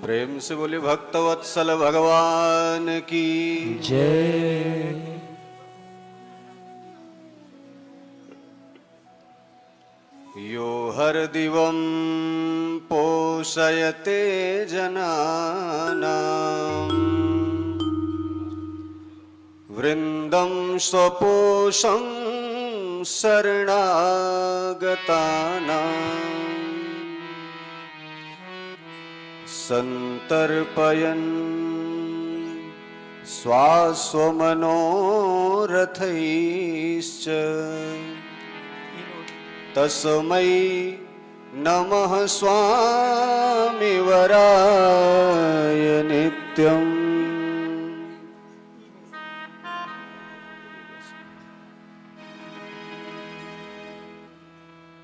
प्रेम से बोले भक्तवत्सल भगवान की जय। यो हर दिवं पोषयते जनानां वृंदं स्वपोषं शरणागतानां संतर्पयन् स्वास्वमनोरथैश्च तस्मै नमः स्वामी वराय नित्यम्।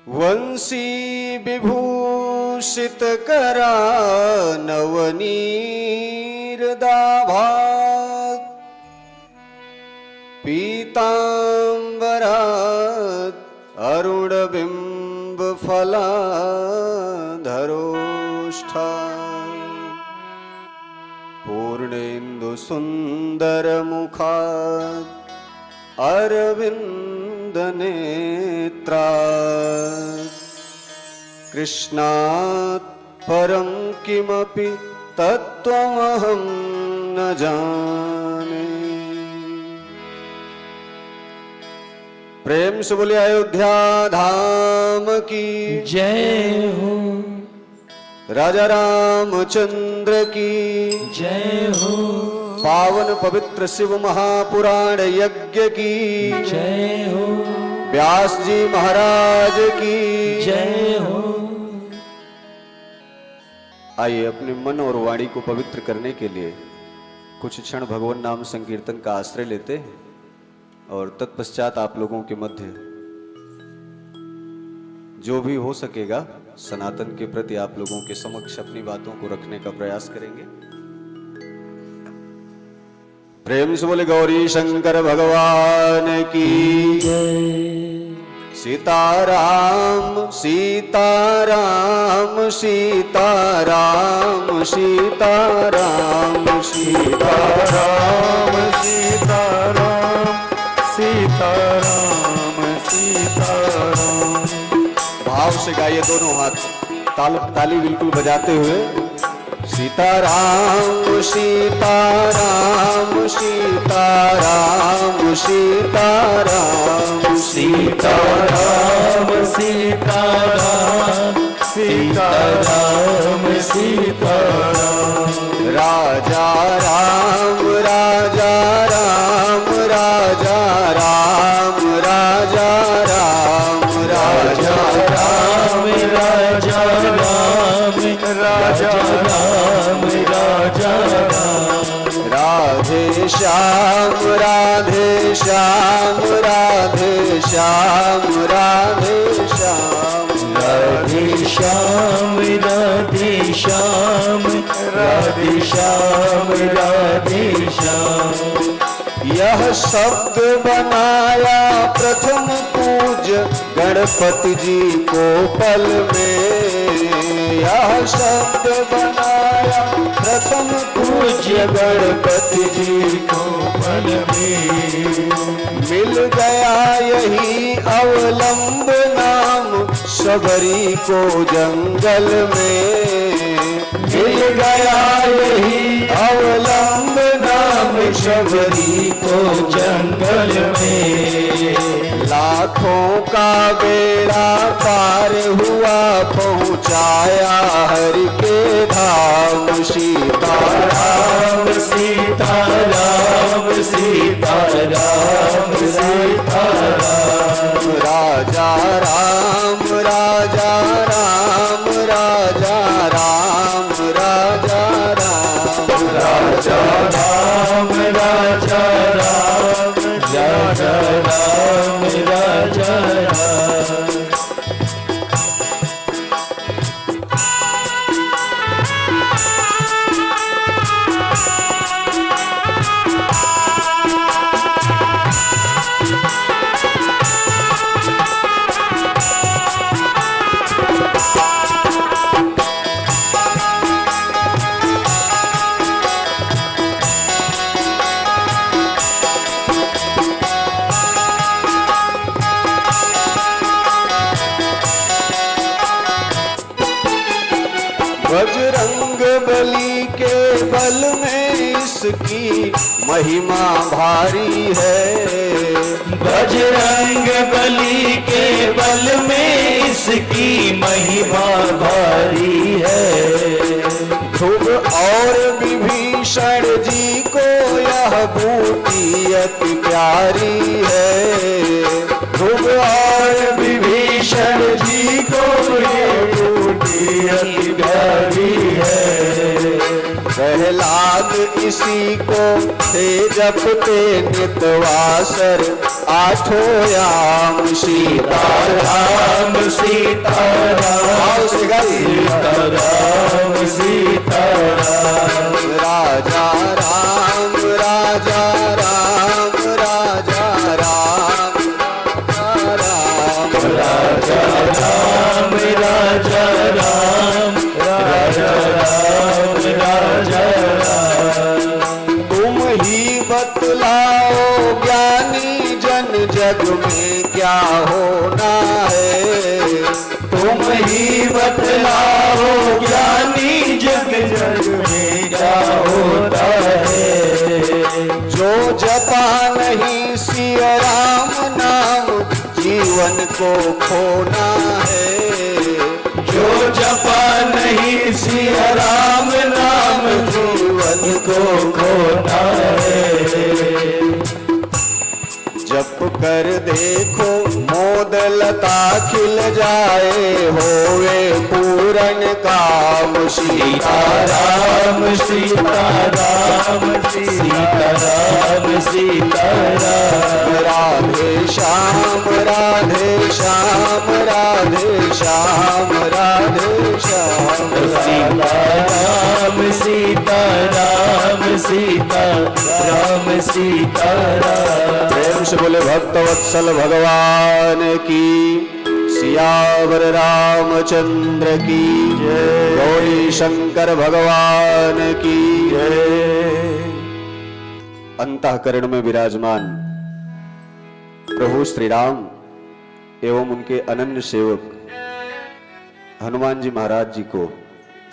वंशी विभूषित करा नवनीरदाभात् पीतांबरात् अरुणबिंब फलाधरोष्ठा पूर्णेन्दु सुंदर मुखात् अरविंद नेत्रात् कृष्णात् परं किमपि तत्त्वमहं न जाने। प्रेम से बोले अयोध्या धाम की जय हो। राजा रामचंद्र की जय हो। पावन पवित्र शिव महापुराण यज्ञ की जय हो। व्यास जी महाराज की जय हो। आइए अपने मन और वाणी को पवित्र करने के लिए कुछ क्षण भगवान नाम संकीर्तन का आश्रय लेते हैं और तत्पश्चात आप लोगों के मध्य जो भी हो सकेगा सनातन के प्रति आप लोगों के समक्ष अपनी बातों को रखने का प्रयास करेंगे। प्रेम से बोले गौरी शंकर भगवान की सीताराम सीताराम सीताराम सीताराम सीताराम सीताराम सीताराम सीताराम। भाव से गाइए दोनों हाथ ताली बिल्कुल बजाते हुए। सीताराम सीताराम सीताराम सीताराम सीताराम सीताराम सीताराम सीताराम। राजा राम राजा राम राजा राम राजा राम राजा राम राजा राम राजा राम राजा राम। राधे श्याम राधे श्याम राधे श्याम राधे श्याम राधे श्याम राधे श्याम राधे श्याम राधे श्याम। यह शब्द बनाया प्रथम पूज्य गणपति जी को पल में। यह शब्द बनाया प्रथम पूज्य गणपति जी को पल में। मिल गया यही अवलंब नाम शबरी को जंगल में। मिल गया यही अवलंब नाम शबरी को जंगल में। लाखों का बेड़ा पार हुआ पहुँचाया हरि के धाम। सीताराम सीताराम सीताराम सीताराम। राजा राम राजा राम राजा राम राजा राम राजा राम राजा राम राजा राम राजा राम। बली के बल में इसकी महिमा भारी है। बजरंग बली के बल में इसकी महिमा भारी है। ध्रुव और विभीषण जी को यह बूटी अति प्यारी है। ध्रुव और विभीषण जी को ये बूटी अति प्यारी है। प्रहलाद इसी को थे जपते नितवासर आठों याम। सीताराम सीताराम सीताराम सीताराम। राजा राम राजा राम राजा राम राम राजा राम राजा राम राजा राम राजा राम। तुम ही बतलाओ ज्ञानी जन जग में क्या होना है। तुम ही बतलाओ ज्ञानी जग जग में क्या होता है। जो जपा नहीं सिया राम नाम जीवन को खोना है। जो जपा नहीं सिया राम नाम जीवन को खोना है। जप कर देखो मोद लता खिल जाए होवे पूरन काम। सीताराम सीताराम सीताराम सीताराम। राधे श्याम राधे श्याम राधे श्याम राधे श्याम। सीताराम सीताराम सीताराम सीताराम। प्रेम से बोले भक्त वत्सल भगवान की। सियावर रामचंद्र की जय। गौरी शंकर भगवान की जय। अंतःकरण में विराजमान प्रभु श्री राम एवं उनके अनन्य सेवक हनुमान जी महाराज जी को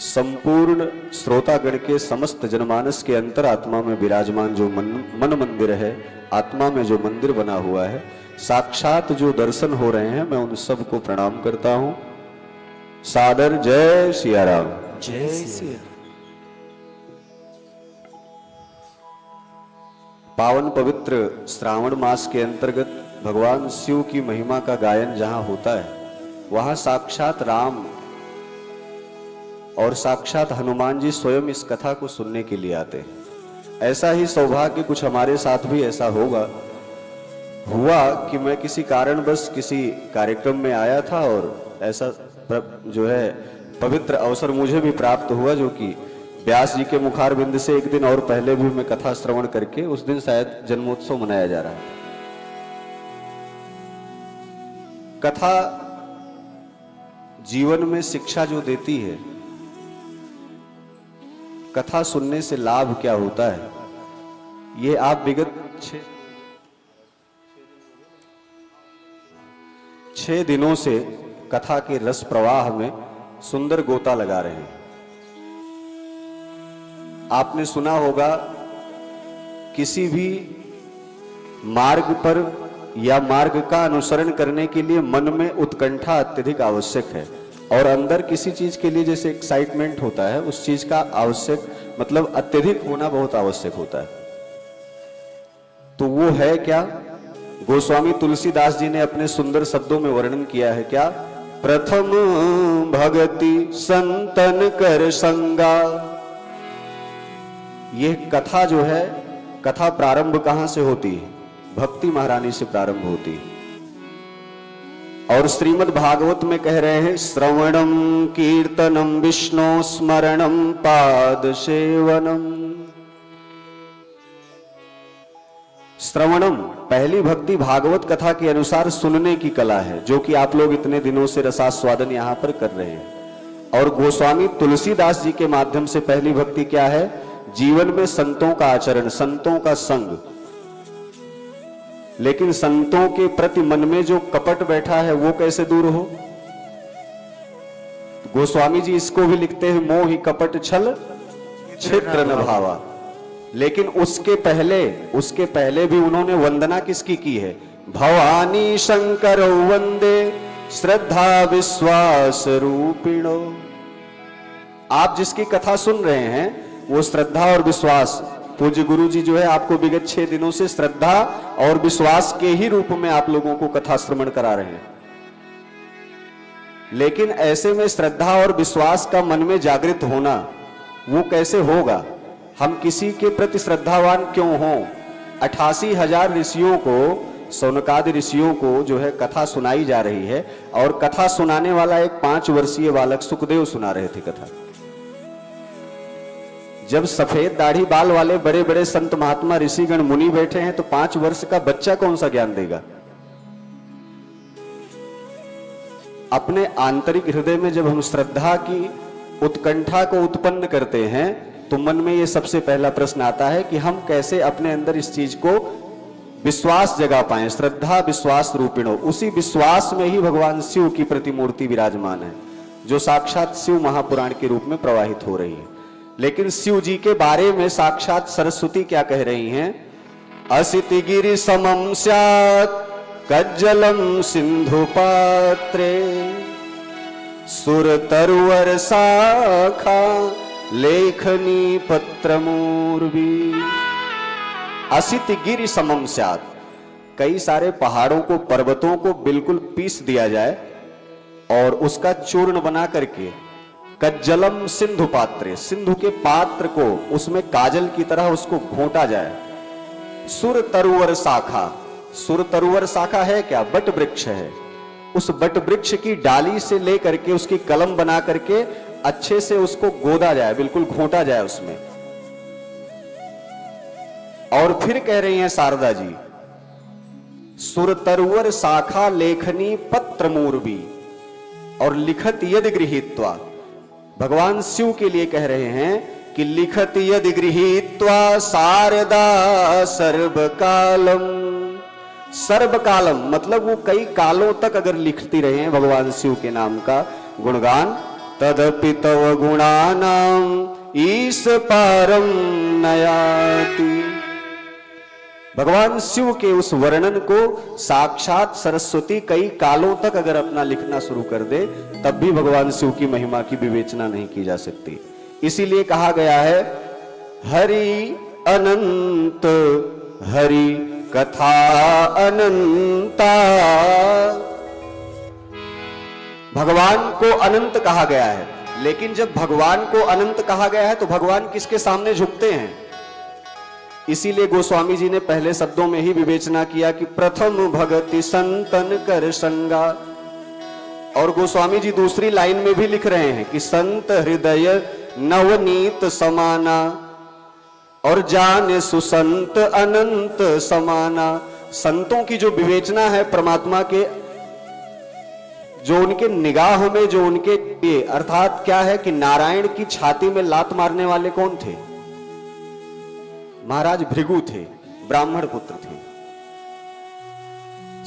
संपूर्ण श्रोतागण के समस्त जनमानस के अंतरात्मा में विराजमान जो मन मंदिर है, आत्मा में जो मंदिर बना हुआ है, साक्षात जो दर्शन हो रहे हैं, मैं उन सबको प्रणाम करता हूं। सादर जय सिया राम। जय सिया। पावन पवित्र श्रावण मास के अंतर्गत भगवान शिव की महिमा का गायन जहां होता है, वहां साक्षात राम और साक्षात हनुमान जी स्वयं इस कथा को सुनने के लिए आते हैं। ऐसा ही सौभाग्य कुछ हमारे साथ भी ऐसा हुआ कि मैं किसी कारणवश किसी कार्यक्रम में आया था और ऐसा जो है पवित्र अवसर मुझे भी प्राप्त हुआ, जो कि व्यास जी के मुखारबिंद से एक दिन और पहले भी मैं कथा श्रवण करके, उस दिन शायद जन्मोत्सव मनाया जा रहा था। कथा जीवन में शिक्षा जो देती है, कथा सुनने से लाभ क्या होता है, ये आप विगत 6 दिनों से कथा के रस प्रवाह में सुंदर गोता लगा रहे हैं। आपने सुना होगा किसी भी मार्ग पर या मार्ग का अनुसरण करने के लिए मन में उत्कंठा अत्यधिक आवश्यक है, और अंदर किसी चीज के लिए जैसे एक्साइटमेंट होता है, उस चीज का आवश्यक मतलब अत्यधिक होना बहुत आवश्यक होता है। तो वो है क्या? गोस्वामी तुलसीदास जी ने अपने सुंदर शब्दों में वर्णन किया है क्या? प्रथम भगति संतन कर संगा। यह कथा जो है, कथा प्रारंभ कहां से होती है? भक्ति महारानी से प्रारंभ होती है। और श्रीमद् भागवत में कह रहे हैं, श्रवणम कीर्तनम विष्णु स्मरणम पाद सेवनम। श्रवणम पहली भक्ति भागवत कथा के अनुसार सुनने की कला है, जो कि आप लोग इतने दिनों से रसास्वादन यहां पर कर रहे हैं। और गोस्वामी तुलसीदास जी के माध्यम से पहली भक्ति क्या है? जीवन में संतों का आचरण, संतों का संग। लेकिन संतों के प्रति मन में जो कपट बैठा है, वो कैसे दूर हो? गोस्वामी जी इसको भी लिखते हैं, मोह ही कपट छल छिद्र न भावा। लेकिन उसके पहले भी उन्होंने वंदना किसकी की है? भवानी शंकर वंदे श्रद्धा विश्वास रूपिणो। आप जिसकी कथा सुन रहे हैं वो श्रद्धा और विश्वास, पूज्य गुरु जी जो है आपको विगत 6 दिनों से श्रद्धा और विश्वास के ही रूप में आप लोगों को कथा श्रवण करा रहे हैं। लेकिन ऐसे में श्रद्धा और विश्वास का मन में जागृत होना वो कैसे होगा? हम किसी के प्रति श्रद्धावान क्यों हों? 88,000 ऋषियों को, सौनकादि ऋषियों को जो है कथा सुनाई जा रही है, और कथा सुनाने वाला एक 5 वर्षीय बालक सुखदेव सुना रहे थे कथा। जब सफेद दाढ़ी बाल वाले बड़े बड़े संत महात्मा ऋषिगण मुनि बैठे हैं तो 5 वर्ष का बच्चा कौन सा ज्ञान देगा? अपने आंतरिक हृदय में जब हम श्रद्धा की उत्कंठा को उत्पन्न करते हैं तो मन में ये सबसे पहला प्रश्न आता है कि हम कैसे अपने अंदर इस चीज को विश्वास जगा पाएं। श्रद्धा विश्वास रूपिणो, उसी विश्वास में ही भगवान शिव की प्रतिमूर्ति विराजमान है, जो साक्षात शिव महापुराण के रूप में प्रवाहित हो रही है। लेकिन शिव जी के बारे में साक्षात सरस्वती क्या कह रही हैं? असिति गिरि समम स्यात् कज्जलम सिंधु पात्रे सुर तरुवर शाखा लेखनी पत्रमूर्वी। असित गिरि समम स्यात्, कई सारे पहाड़ों को, पर्वतों को बिल्कुल पीस दिया जाए और उसका चूर्ण बना करके कज्जलम सिंधु पात्रे, सिंधु के पात्र को उसमें काजल की तरह उसको घोंटा जाए। सुर तरुवर शाखा, सुर तरुवर शाखा है क्या? बट वृक्ष है। उस बट वृक्ष की डाली से लेकर के उसकी कलम बना करके अच्छे से उसको गोदा जाए, बिल्कुल घोंटा जाए उसमें। और फिर कह रही हैं शारदा जी, सुर तरुवर शाखा लेखनी पत्र मूर्वी, और लिखत यदि गृहीत्वा, भगवान शिव के लिए कह रहे हैं कि लिखत यदि गृहीत्वा शारदा सर्वकालम। सर्वकालम मतलब वो कई कालों तक अगर लिखती रहे हैं भगवान शिव के नाम का गुणगान, तदपि तव गुणानाम ईश पारम नयाति। भगवान शिव के उस वर्णन को साक्षात सरस्वती कई कालों तक अगर अपना लिखना शुरू कर दे तब भी भगवान शिव की महिमा की विवेचना नहीं की जा सकती। इसीलिए कहा गया है हरि अनंत, हरि कथा अनंता। भगवान को अनंत कहा गया है, लेकिन जब भगवान को अनंत कहा गया है तो भगवान किसके सामने झुकते हैं? इसीलिए गोस्वामी जी ने पहले शब्दों में ही विवेचना किया कि प्रथम भगति संतन कर संगा, और गोस्वामी जी दूसरी लाइन में भी लिख रहे हैं कि संत हृदय नवनीत समाना और जाने सुसंत अनंत समाना। संतों की जो विवेचना है परमात्मा के, जो उनके निगाह में, जो उनके लिए, अर्थात क्या है कि नारायण की छाती में लात मारने वाले कौन थे? महाराज भृगु थे, ब्राह्मण पुत्र थे।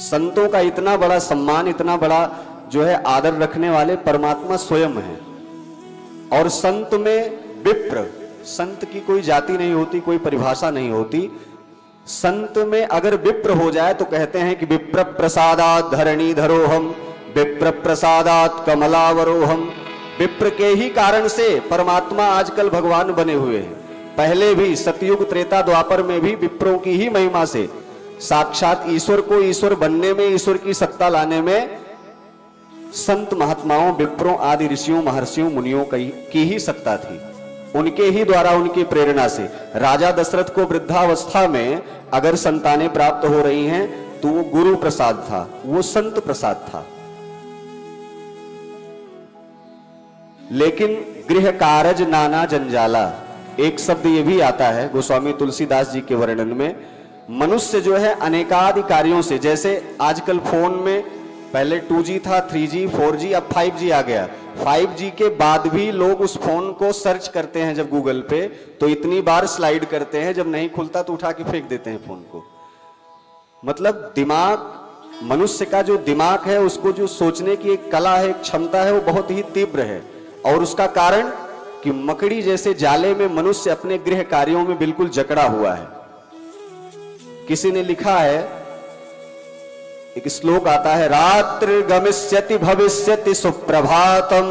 संतों का इतना बड़ा सम्मान, इतना बड़ा जो है आदर रखने वाले परमात्मा स्वयं है। और संत में विप्र, संत की कोई जाति नहीं होती, कोई परिभाषा नहीं होती। संत में अगर विप्र हो जाए तो कहते हैं कि विप्र प्रसादात धरणी धरोहम, विप्र प्रसादात कमलावरोहम। विप्र के ही कारण से परमात्मा आजकल भगवान बने हुए हैं। पहले भी सतयुग त्रेता द्वापर में भी विप्रों की ही महिमा से साक्षात ईश्वर को ईश्वर बनने में, ईश्वर की सत्ता लाने में संत महात्माओं, विप्रों आदि ऋषियों, महर्षियों, मुनियों की ही सत्ता थी। उनके ही द्वारा, उनकी प्रेरणा से राजा दशरथ को वृद्धावस्था में अगर संतानें प्राप्त हो रही हैं तो वो गुरु प्रसाद था, वो संत प्रसाद था। लेकिन गृह कारज नाना जंजाला, एक शब्द ये भी आता है गोस्वामी तुलसीदास जी के वर्णन में। मनुष्य जो है अनेकादि कार्यों से, जैसे आजकल फोन में पहले 2G था, 3G, 4G, अब 5G आ गया। 5G के बाद भी लोग उस फोन को सर्च करते हैं जब गूगल पे, तो इतनी बार स्लाइड करते हैं, जब नहीं खुलता तो उठा के फेंक देते हैं फोन को। मतलब दिमाग, मनुष्य का जो दिमाग है उसको जो सोचने की एक कला है, एक क्षमता है, वो बहुत ही तीव्र है। और उसका कारण कि मकड़ी जैसे जाले में मनुष्य अपने गृह कार्यों में बिल्कुल जकड़ा हुआ है। किसी ने लिखा है, एक श्लोक आता है, रात्रि गमिष्यति भविष्यति सुप्रभातम।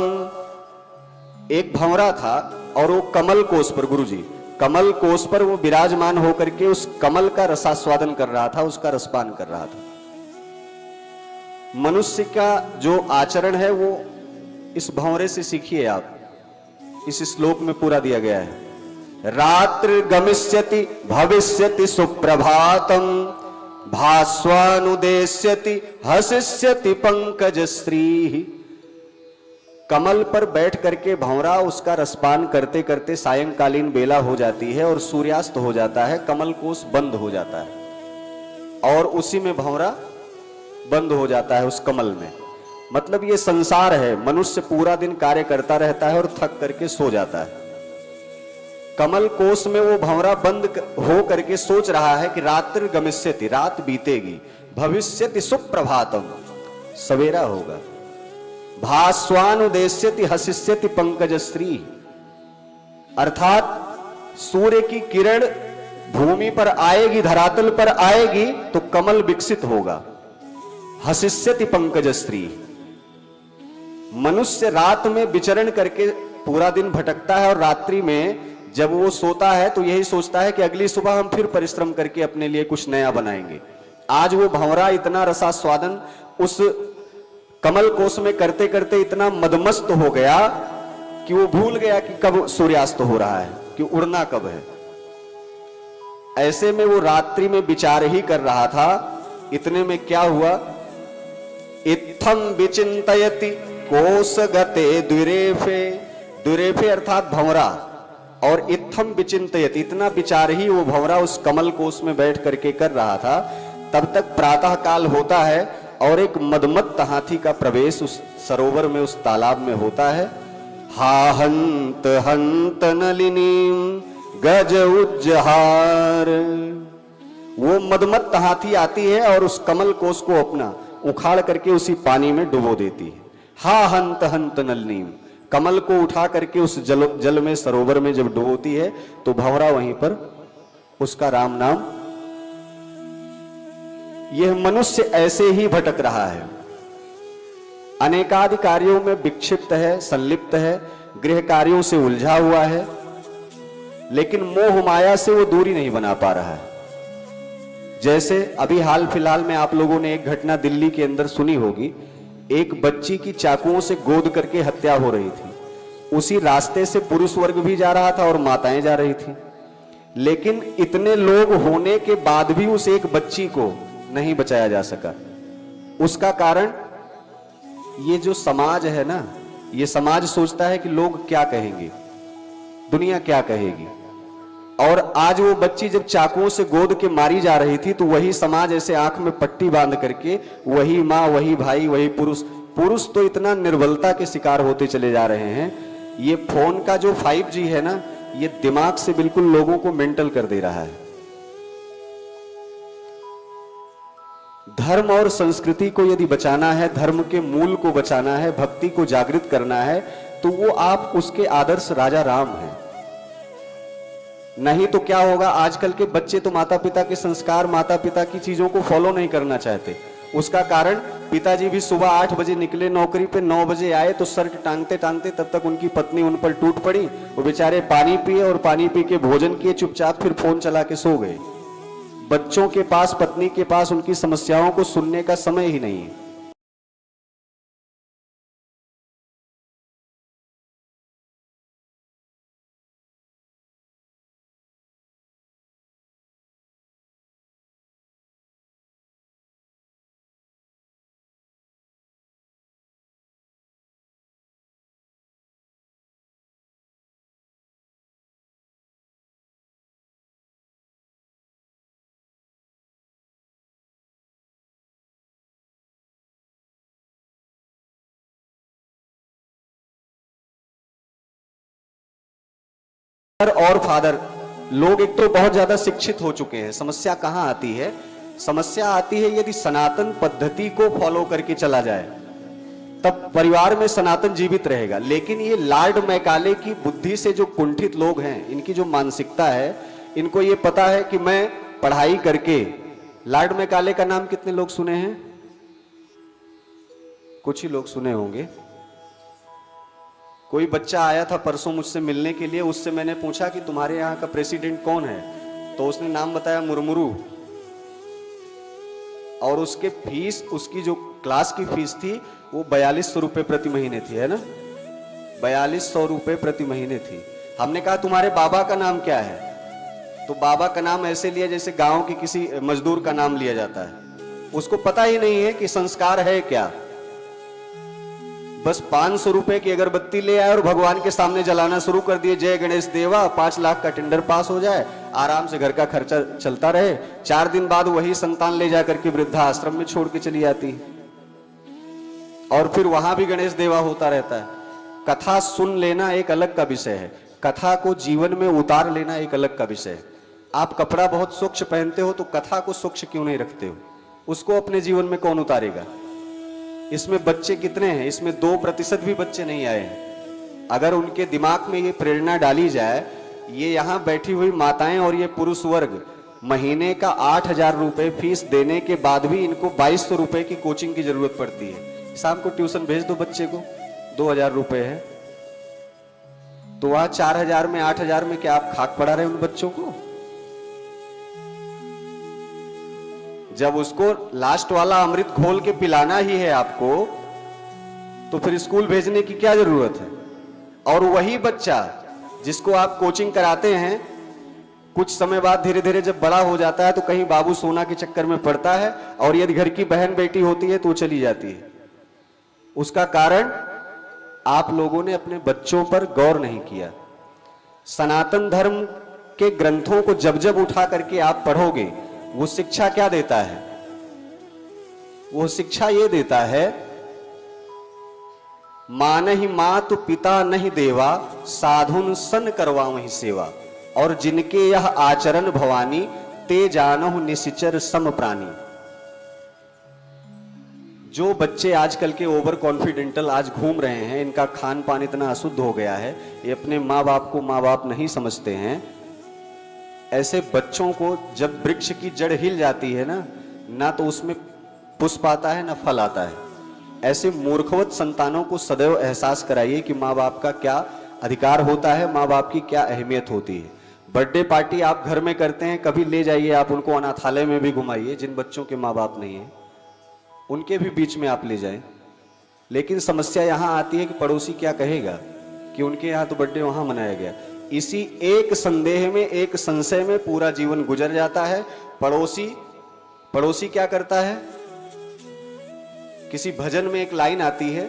एक भंवरा था और वो कमल कोष पर, गुरुजी कमल कोष पर वो विराजमान होकर के उस कमल का रसास्वादन कर रहा था, उसका रसपान कर रहा था। मनुष्य का जो आचरण है वो इस भंवरे से सीखिए आप। इस श्लोक में पूरा दिया गया है, रात्रि गमिष्यति भविष्यति सुप्रभातम भास्वानुदेश्यति हसिष्यति पंकजश्री। कमल पर बैठ करके भंवरा उसका रसपान करते करते सायंकालीन बेला हो जाती है और सूर्यास्त हो जाता है, कमल कोष बंद हो जाता है और उसी में भंवरा बंद हो जाता है उस कमल में। मतलब ये संसार है, मनुष्य पूरा दिन कार्य करता रहता है और थक करके सो जाता है। कमल कोष में वो भंवरा बंद हो करके सोच रहा है कि रात्रि गमिष्यति, रात बीतेगी, भविष्यति सुप्रभातम, सवेरा होगा, भास्वानुदेश्यति हसिष्यति पंकजश्री, अर्थात सूर्य की किरण भूमि पर आएगी, धरातल पर आएगी तो कमल विकसित होगा, हसिष्यति पंकजश्री। मनुष्य रात में विचरण करके पूरा दिन भटकता है और रात्रि में जब वो सोता है तो यही सोचता है कि अगली सुबह हम फिर परिश्रम करके अपने लिए कुछ नया बनाएंगे। आज वो भंवरा इतना रसास्वादन उस कमल कोष में करते करते इतना मदमस्त हो गया कि वो भूल गया कि कब सूर्यास्त हो रहा है, कि उड़ना कब है। ऐसे में वो रात्रि में विचार ही कर रहा था। इतने में क्या हुआ, इत्थम विचिंतयति कोशगते द्विरेफे, द्विरेफे अर्थात भंवरा, और इत्थम विचिंतयति, इतना विचार ही वो भंवरा उस कमल कोष में बैठ करके कर रहा था। तब तक प्रातः काल होता है और एक मदमत्त हाथी का प्रवेश उस सरोवर में, उस तालाब में होता है। हा हंत हंत नलिनीम गज उज्जहार, वो मदमत्त हाथी आती है और उस कमल कोष को अपना उखाड़ करके उसी पानी में डुबो देती है। हा हंत हंत नलिनीम, कमल को उठा करके उस जल में, सरोवर में जब डुबोती है तो भंवरा वहीं पर उसका राम नाम। यह मनुष्य ऐसे ही भटक रहा है, अनेकादि कार्यों में विक्षिप्त है, संलिप्त है, गृह कार्यों से उलझा हुआ है, लेकिन मोह माया से वो दूरी नहीं बना पा रहा है। जैसे अभी हाल फिलहाल में आप लोगों ने एक घटना दिल्ली के अंदर सुनी होगी, एक बच्ची की चाकुओं से गोद करके हत्या हो रही थी। उसी रास्ते से पुरुष वर्ग भी जा रहा था और माताएं जा रही थी, लेकिन इतने लोग होने के बाद भी उस एक बच्ची को नहीं बचाया जा सका। उसका कारण ये जो समाज है ना, ये समाज सोचता है कि लोग क्या कहेंगे, दुनिया क्या कहेगी। और आज वो बच्ची जब चाकुओं से गोद के मारी जा रही थी तो वही समाज ऐसे आंख में पट्टी बांध करके, वही माँ, वही भाई, वही पुरुष तो इतना निर्बलता के शिकार होते चले जा रहे हैं। ये फोन का जो 5G है ना, ये दिमाग से बिल्कुल लोगों को मेंटल कर दे रहा है। धर्म और संस्कृति को यदि बचाना है, धर्म के मूल को बचाना है, भक्ति को जागृत करना है, तो वो आप उसके आदर्श राजा राम हैं। नहीं तो क्या होगा, आजकल के बच्चे तो माता पिता के संस्कार, माता पिता की चीजों को फॉलो नहीं करना चाहते। उसका कारण, पिताजी भी सुबह 8 बजे निकले नौकरी पे, 9 बजे आए तो शर्ट टांगते टांगते तब तक उनकी पत्नी उन पर टूट पड़ी। वो बेचारे पानी पिए और पानी पी के भोजन किए, चुपचाप फिर फोन चला के सो गए। बच्चों के पास, पत्नी के पास उनकी समस्याओं को सुनने का समय ही नहीं है। और फादर लोग एक तो बहुत ज्यादा शिक्षित हो चुके हैं। समस्या कहां आती है? समस्या आती है यदि सनातन पद्धति को फॉलो करके चला जाए, तब परिवार में सनातन जीवित रहेगा। लेकिन ये लॉर्ड मैकाले की बुद्धि से जो कुंठित लोग हैं, इनकी जो मानसिकता है, इनको ये पता है कि मैं पढ़ाई करके, लॉर्ड मैकाले का नाम कितने लोग सुने हैं? कुछ ही लोग सुने होंगे। कोई बच्चा आया था परसों मुझसे मिलने के लिए, उससे मैंने पूछा कि तुम्हारे यहाँ का प्रेसिडेंट कौन है, तो उसने नाम बताया मुर्मुरू। और उसके फीस, उसकी जो क्लास की फीस थी वो 4200 रुपये प्रति महीने थी, है ना, 4200 रुपये प्रति महीने थी। हमने कहा तुम्हारे बाबा का नाम क्या है? तो बाबा का नाम ऐसे लिया जैसे गांव के किसी मजदूर का नाम लिया जाता है। उसको पता ही नहीं है कि संस्कार है क्या। बस 500 रुपए की अगरबत्ती ले आए और भगवान के सामने जलाना शुरू कर दिए, जय गणेश देवा, 5 लाख का टेंडर पास हो जाए, आराम से घर का खर्चा चलता रहे। 4 दिन बाद वही संतान ले जाकर के वृद्धा आश्रम में छोड़ के चली आती, और फिर वहां भी गणेश देवा होता रहता है। कथा सुन लेना एक अलग का विषय है, कथा को जीवन में उतार लेना एक अलग का विषय है। आप कपड़ा बहुत स्वच्छ पहनते हो तो कथा को स्वच्छ क्यों नहीं रखते हो? उसको अपने जीवन में कौन उतारेगा? इसमें बच्चे कितने हैं? इसमें 2% भी बच्चे नहीं आए हैं। अगर उनके दिमाग में ये प्रेरणा डाली जाए, ये यहाँ बैठी हुई माताएं और ये पुरुष वर्ग महीने का 8000 रुपए फीस देने के बाद भी इनको 2200 रुपए की कोचिंग की जरूरत पड़ती है। शाम को ट्यूशन भेज दो बच्चे को, 2000 रुपए है, तो वहां 4000 में 8000 में क्या आप खाक पड़ा रहे उन बच्चों को? जब उसको लास्ट वाला अमृत घोल के पिलाना ही है आपको, तो फिर स्कूल भेजने की क्या जरूरत है? और वही बच्चा जिसको आप कोचिंग कराते हैं, कुछ समय बाद धीरे धीरे जब बड़ा हो जाता है तो कहीं बाबू सोना के चक्कर में पड़ता है, और यदि घर की बहन बेटी होती है तो चली जाती है। उसका कारण आप लोगों ने अपने बच्चों पर गौर नहीं किया। सनातन धर्म के ग्रंथों को जब जब उठा करके आप पढ़ोगे, वो शिक्षा क्या देता है? वो शिक्षा ये देता है, मानहि मातु पिता नहीं देवा, साधुन सन करवा वही सेवा, और जिनके यह आचरण भवानी, ते जानहु निशिचर सम प्राणी। जो बच्चे आजकल के ओवर कॉन्फिडेंटल आज घूम रहे हैं, इनका खान पान इतना अशुद्ध हो गया है, ये अपने माँ बाप को माँ बाप नहीं समझते हैं। ऐसे बच्चों को जब वृक्ष की जड़ हिल जाती है ना तो उसमें पुष्प आता है ना फल आता है। ऐसे मूर्खवत संतानों को सदैव एहसास कराइए कि माँ बाप का क्या अधिकार होता है, माँ बाप की क्या अहमियत होती है। बर्थडे पार्टी आप घर में करते हैं, कभी ले जाइए आप उनको अनाथालय में भी घुमाइए, जिन बच्चों के माँ बाप नहीं है उनके भी बीच में आप ले जाएं। लेकिन समस्या यहाँ आती है कि पड़ोसी क्या कहेगा कि उनके यहाँ तो बर्थडे वहां मनाया गया। इसी एक संदेह में, एक संशय में पूरा जीवन गुजर जाता है। पड़ोसी क्या करता है? किसी भजन में एक लाइन आती है,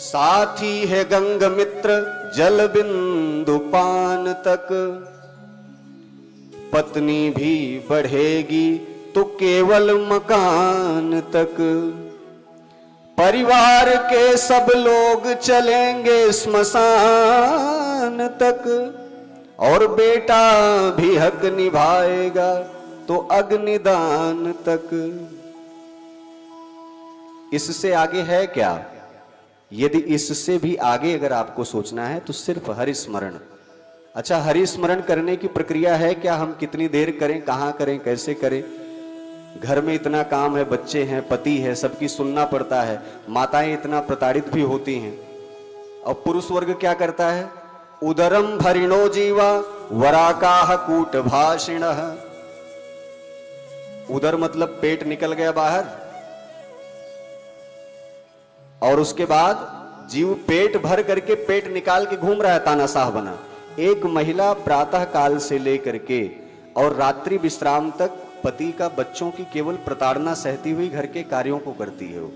साथी है गंग मित्र जल बिंदु पान तक, पत्नी भी बढ़ेगी तो केवल मकान तक, परिवार के सब लोग चलेंगे स्मशान तक, और बेटा भी हक निभाएगा तो अग्निदान तक। इससे आगे है क्या? यदि इससे भी आगे अगर आपको सोचना है तो सिर्फ हरिस्मरण। अच्छा, हरिस्मरण करने की प्रक्रिया है क्या? हम कितनी देर करें, कहां करें, कैसे करें? घर में इतना काम है, बच्चे हैं, पति है, सबकी सुनना पड़ता है, माताएं इतना प्रताड़ित भी होती हैं। और पुरुष वर्ग क्या करता है? उदरम भरिणो जीवा वराकाह कूट भाषिण। उदर मतलब पेट निकल गया बाहर, और उसके बाद जीव पेट भर करके पेट निकाल के घूम रहा है, तानाशाह बना। एक महिला प्रातः काल से लेकर के और रात्रि विश्राम तक पति का, बच्चों की केवल प्रताड़ना सहती हुई घर के कार्यों को करती है।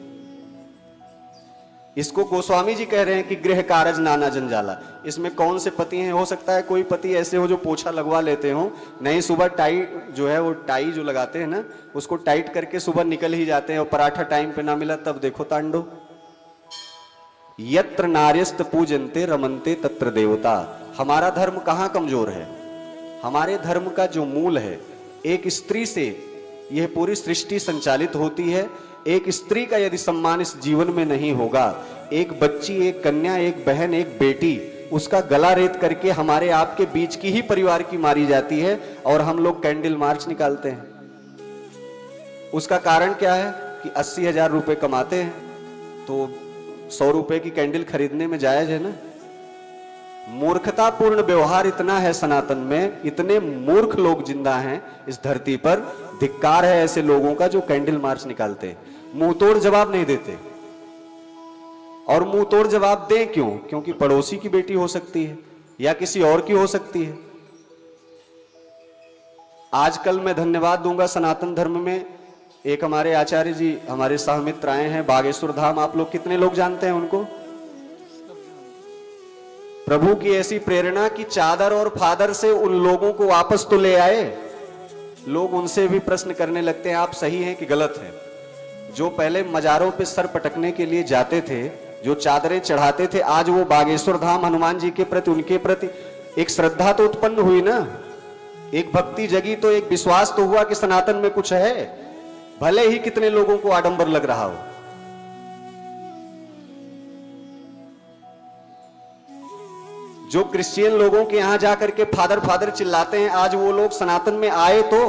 इसको गोस्वामी जी कह रहे हैं कि गृह कारज नाना जंजाला। इसमें कौन से पति हैं? हो सकता है कोई पति ऐसे हो जो पोछा लगवा लेते हो, नहीं सुबह टाई जो है वो टाई जो लगाते हैं ना, उसको टाइट करके सुबह निकल ही जाते हैं, और पराठा टाइम पे ना मिला तब देखो तांडव। यत्र नार्यस्त पूजनते रमनते तत्र देवता। हमारा धर्म कहाँ कमजोर है? हमारे धर्म का जो मूल है, एक स्त्री से यह पूरी सृष्टि संचालित होती है, एक स्त्री का यदि सम्मान इस जीवन में नहीं होगा, एक बच्ची, एक कन्या, एक बहन, एक बेटी, उसका गला रेत करके हमारे आपके बीच की ही परिवार की मारी जाती है और हम लोग कैंडल मार्च निकालते हैं। उसका कारण क्या है कि 80,000 रुपए कमाते हैं तो 100 रुपए की कैंडल खरीदने में जायज है ना। मूर्खतापूर्ण व्यवहार इतना है सनातन में, इतने मूर्ख लोग जिंदा हैं इस धरती पर। धिक्कार है ऐसे लोगों का जो कैंडल मार्च निकालते हैं, मुंह तोड़ जवाब नहीं देते। और मुंह तोड़ जवाब दें क्यों? क्योंकि पड़ोसी की बेटी हो सकती है या किसी और की हो सकती है। आजकल मैं धन्यवाद दूंगा सनातन धर्म में, एक हमारे आचार्य जी, हमारे सहमित्र आए हैं बागेश्वर धाम। आप लोग कितने लोग जानते हैं उनको? प्रभु की ऐसी प्रेरणा की चादर और फादर से उन लोगों को वापस तो ले आए। लोग उनसे भी प्रश्न करने लगते हैं आप सही हैं कि गलत है। जो पहले मजारों पे सर पटकने के लिए जाते थे, जो चादरें चढ़ाते थे, आज वो बागेश्वर धाम हनुमान जी के प्रति, उनके प्रति एक श्रद्धा तो उत्पन्न हुई ना, एक भक्ति जगी, तो एक विश्वास तो हुआ कि सनातन में कुछ है, भले ही कितने लोगों को आडंबर लग रहा हो। जो क्रिश्चियन लोगों के यहां जाकर के फादर फादर चिल्लाते हैं, आज वो लोग सनातन में आए तो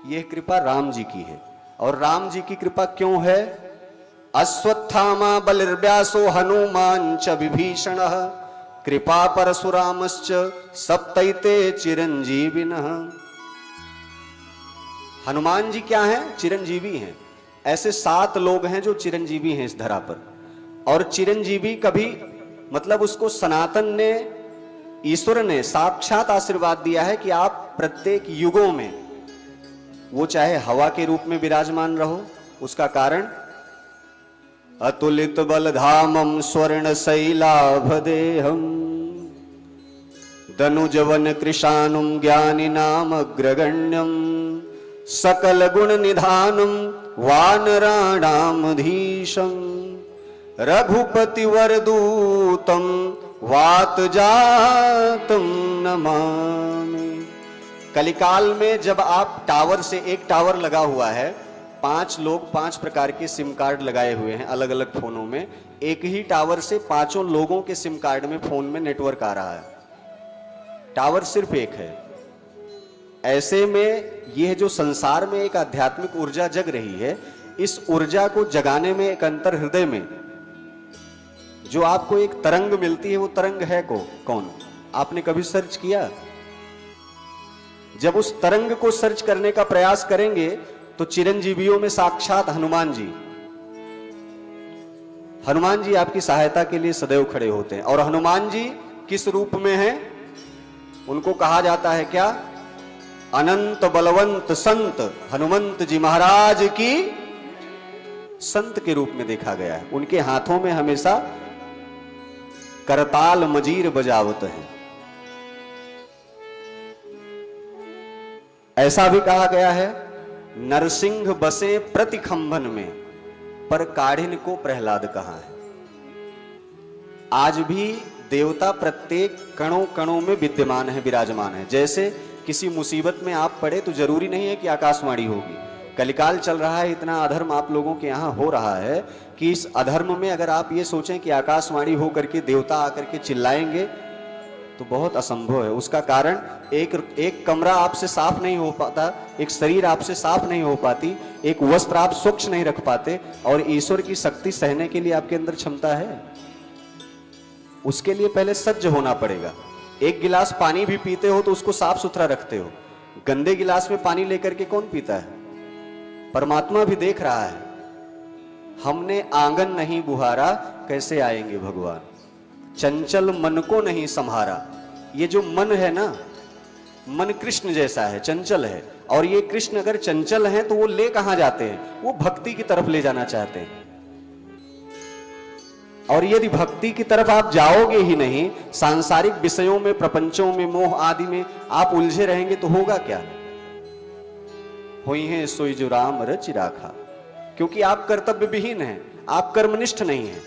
यह कृपा राम जी की है। और राम जी की कृपा क्यों है? अश्वत्थामा बलिर्व्यासो हनुमान च विभीषणः कृपा परशुरामश्च सप्तैते चिरंजीविनः। हनुमान जी क्या हैं? चिरंजीवी हैं। ऐसे 7 लोग हैं जो चिरंजीवी हैं इस धरा पर। और चिरंजीवी कभी मतलब उसको सनातन ने, ईश्वर ने साक्षात आशीर्वाद दिया है कि आप प्रत्येक युगों में, वो चाहे हवा के रूप में विराजमान रहो। उसका कारण अतुलित बलधामम स्वर्ण शैलाभदेहम दनुजवन कृशानुम ज्ञानी नाम अग्रगण्यम सकल गुण निधानम वानराणामधीशम रघुपति वरदूतम वात जातम नमामि। कलिकाल में जब आप टावर से, एक टावर लगा हुआ है, 5 लोग 5 प्रकार के सिम कार्ड लगाए हुए हैं अलग अलग फोनों में, एक ही टावर से 5 लोगों के सिम कार्ड में फोन में नेटवर्क आ रहा है, टावर सिर्फ एक है। ऐसे में यह जो संसार में एक आध्यात्मिक ऊर्जा जग रही है, इस ऊर्जा को जगाने में एक अंतर हृदय में जो आपको एक तरंग मिलती है, वो तरंग है कौन? आपने कभी सर्च किया? जब उस तरंग को सर्च करने का प्रयास करेंगे तो चिरंजीवियों में साक्षात हनुमान जी, हनुमान जी आपकी सहायता के लिए सदैव खड़े होते हैं। और हनुमान जी किस रूप में हैं? उनको कहा जाता है क्या? अनंत बलवंत संत हनुमंत जी महाराज की संत के रूप में देखा गया है। उनके हाथों में हमेशा करताल मजीर बजावत है। ऐसा भी कहा गया है, नरसिंह बसे प्रतिखंभन में पर काढ़िन को प्रहलाद कहा है। आज भी देवता प्रत्येक कणों कणों में विद्यमान है, विराजमान है। जैसे किसी मुसीबत में आप पड़े तो जरूरी नहीं है कि आकाशवाणी होगी। कलिकाल चल रहा है, इतना अधर्म आप लोगों के यहां हो रहा है कि इस अधर्म में अगर आप ये सोचें कि आकाशवाणी हो करके देवता आकर के चिल्लाएंगे तो बहुत असंभव है। उसका कारण एक कमरा आपसे साफ नहीं हो पाता, एक शरीर आपसे साफ नहीं हो पाती, एक वस्त्र आप स्वच्छ नहीं रख पाते, और ईश्वर की शक्ति सहने के लिए आपके अंदर क्षमता है। उसके लिए पहले सज्ज होना पड़ेगा। एक गिलास पानी भी पीते हो तो उसको साफ सुथरा रखते हो। गंदे गिलास में पानी लेकर के कौन पीता है? परमात्मा भी देख रहा है। हमने आंगन नहीं बुहारा, कैसे आएंगे भगवान? चंचल मन को नहीं संभारा। ये जो मन है ना, मन कृष्ण जैसा है, चंचल है। और ये कृष्ण अगर चंचल हैं तो वो ले कहां जाते हैं? वो भक्ति की तरफ ले जाना चाहते हैं। और यदि भक्ति की तरफ आप जाओगे ही नहीं, सांसारिक विषयों में, प्रपंचों में, मोह आदि में आप उलझे रहेंगे तो होगा क्या? हुई है सोई जो राम रच राखा। क्योंकि आप कर्तव्य विहीन हैं, आप कर्मनिष्ठ नहीं हैं,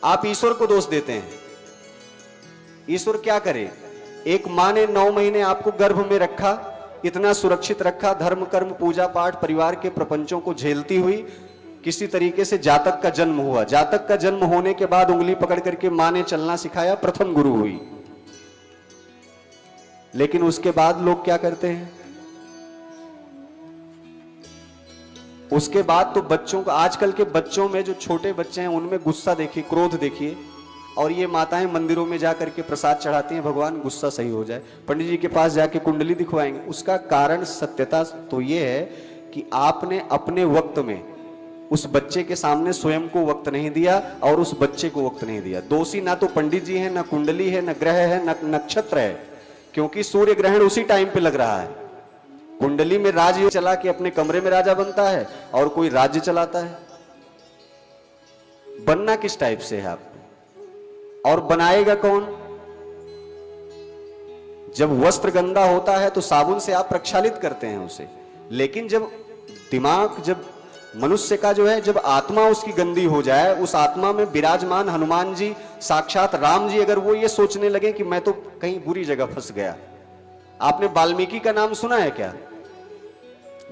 आप ईश्वर को दोष देते हैं। ईश्वर क्या करे? एक माँ ने 9 महीने आपको गर्भ में रखा, इतना सुरक्षित रखा, धर्म कर्म पूजा पाठ परिवार के प्रपंचों को झेलती हुई किसी तरीके से जातक का जन्म हुआ। जातक का जन्म होने के बाद उंगली पकड़ करके मां ने चलना सिखाया, प्रथम गुरु हुई। लेकिन उसके बाद लोग क्या करते हैं, उसके बाद तो बच्चों को, आजकल के बच्चों में जो छोटे बच्चे हैं उनमें गुस्सा देखिए, क्रोध देखिए, और ये माताएं मंदिरों में जाकर के प्रसाद चढ़ाती हैं, भगवान गुस्सा सही हो जाए, पंडित जी के पास जाके कुंडली दिखवाएंगे। उसका कारण सत्यता तो ये है कि आपने अपने वक्त में उस बच्चे के सामने स्वयं को वक्त नहीं दिया और उस बच्चे को वक्त नहीं दिया। दोषी ना तो पंडित जी है, ना कुंडली है, ना ग्रह है, ना नक्षत्र है, क्योंकि सूर्य ग्रहण उसी टाइम पे लग रहा है। कुंडली में राज चला के अपने कमरे में राजा बनता है और कोई राज्य चलाता है। बनना किस टाइप से है आपको, और बनाएगा कौन? जब वस्त्र गंदा होता है तो साबुन से आप प्रक्षालित करते हैं उसे, लेकिन जब दिमाग, जब मनुष्य का जो है, जब आत्मा उसकी गंदी हो जाए, उस आत्मा में विराजमान हनुमान जी, साक्षात राम जी, अगर वो ये सोचने लगे कि मैं तो कहीं बुरी जगह फंस गया। आपने वाल्मीकि का नाम सुना है क्या?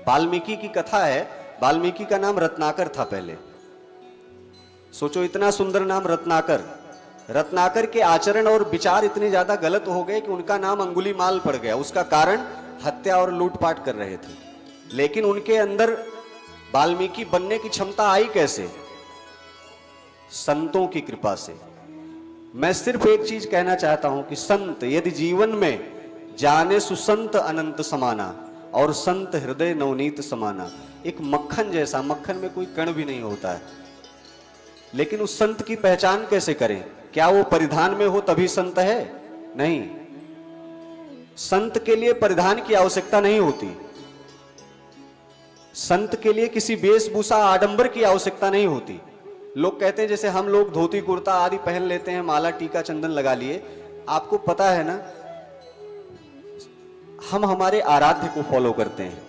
वाल्मीकि की कथा है, वाल्मीकि का नाम रत्नाकर था पहले। सोचो, इतना सुंदर नाम रत्नाकर। रत्नाकर के आचरण और विचार इतने ज्यादा गलत हो गए कि उनका नाम अंगुलीमाल पड़ गया। उसका कारण हत्या और लूटपाट कर रहे थे। लेकिन उनके अंदर वाल्मीकि बनने की क्षमता आई कैसे? संतों की कृपा से। मैं सिर्फ एक चीज कहना चाहता हूं कि संत यदि जीवन में जाने सुसंत अनंत समाना, और संत हृदय नवनीत समाना। एक मक्खन जैसा, मक्खन में कोई कण भी नहीं होता है, लेकिन उस संत की पहचान कैसे करें? क्या वो परिधान में हो तभी संत है? नहीं, संत के लिए परिधान की आवश्यकता नहीं होती। संत के लिए किसी वेशभूषा आडंबर की आवश्यकता नहीं होती। लोग कहते हैं जैसे हम लोग धोती कुर्ता आदि पहन लेते हैं, माला टीका चंदन लगा लिए। आपको पता है ना, हम हमारे आराध्य को फॉलो करते हैं।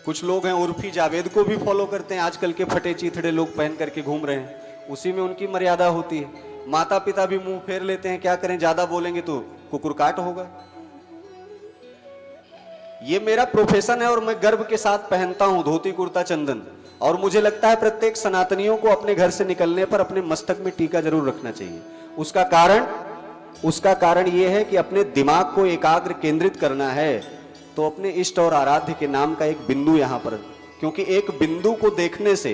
कुछ लोग हैं उर्फी जावेद को भी फॉलो करते हैं, आजकल के फटे चीथड़े लोग पहन करके घूम रहे हैं, उसी में उनकी मर्यादा होती है। माता पिता भी मुंह फेर लेते हैं, क्या करें, ज्यादा बोलेंगे तो कुकुर काट होगा। ये मेरा प्रोफेशन है और मैं गर्व के साथ पहनता हूं धोती कुर्ता चंदन, और मुझे लगता है प्रत्येक सनातनियों को अपने घर से निकलने पर अपने मस्तक में टीका जरूर रखना चाहिए। उसका कारण यह है कि अपने दिमाग को एकाग्र केंद्रित करना है, तो अपने इष्ट और आराध्य के नाम का एक बिंदु यहां पर, क्योंकि एक बिंदु को देखने से